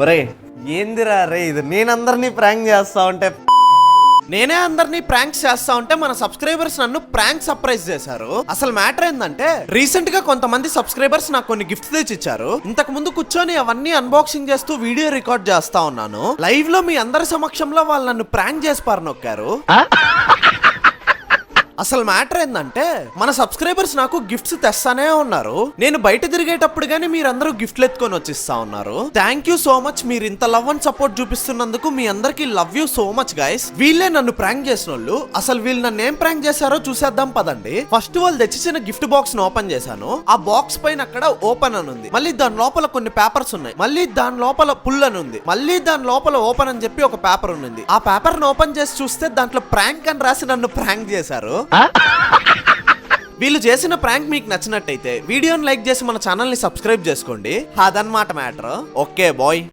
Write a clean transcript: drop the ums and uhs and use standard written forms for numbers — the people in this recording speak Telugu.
ఒరే ఏందిరా రే ఇది నేనందరినీ ప్రాంక్ చేస్తా ఉంటే నేనే అందరినీ ప్రాంక్స్ చేస్తా ఉంటే మన సబ్స్క్రైబర్స్ నన్ను ప్రాంక్ సర్ప్రైజ్ చేశారు. అసలు మ్యాటర్ ఏంటంటే రీసెంట్ గా కొంతమంది సబ్స్క్రైబర్స్ నాకు కొన్ని గిఫ్ట్స్ తెచ్చి ఇచ్చారు. ఇంతకు ముందు కూర్చొని అవన్నీ అన్బాక్సింగ్ చేస్తూ వీడియో రికార్డ్ చేస్తా ఉన్నాను. లైవ్ లో మీ అందరి సమక్షంలో వాళ్ళు నన్ను ప్రాంక్ చేసి పారనొక్కారు. అసలు మ్యాటర్ ఏంటంటే మన సబ్స్క్రైబర్స్ నాకు గిఫ్ట్స్ తెస్తానే ఉన్నారు. నేను బయట తిరిగేటప్పుడు గానీ మీరందరూ గిఫ్ట్లు ఎత్తుకొని వచ్చిస్తా ఉన్నారు. Thank you so much. మీరు ఇంత లవ్ అండ్ సపోర్ట్ చూపిస్తున్నందుకు మీ అందరికి love you so much guys. వీళ్ళే నన్ను ప్రాంక్ చేసిన వాళ్ళు. అసలు వీళ్ళు నన్ను ఏం ప్రాంక్ చేశారో చూసేద్దాం పదండి. ఫస్ట్ వాళ్ళు తెచ్చిచ్చిన గిఫ్ట్ బాక్స్ ను ఓపెన్ చేశాను. ఆ బాక్స్ పైన అక్కడ ఓపెన్ అని ఉంది. మళ్ళీ దాని లోపల కొన్ని పేపర్స్ ఉన్నాయి. మళ్ళీ దాని లోపల పుల్ అని ఉంది. మళ్ళీ దాని లోపల ఓపెన్ అని చెప్పి ఒక పేపర్ ఉంది. ఆ పేపర్ ను ఓపెన్ చేసి చూస్తే దాంట్లో ప్రాంక్ అని రాసి నన్ను ప్రాంక్ చేశారు. వీళ్ళు చేసిన ప్రాంక్ మీకు నచ్చినట్టయితే వీడియోని లైక్ చేసి మన ఛానల్ ని సబ్స్క్రైబ్ చేసుకోండి. అదన్నమాట మ్యాటర్. Okay bye.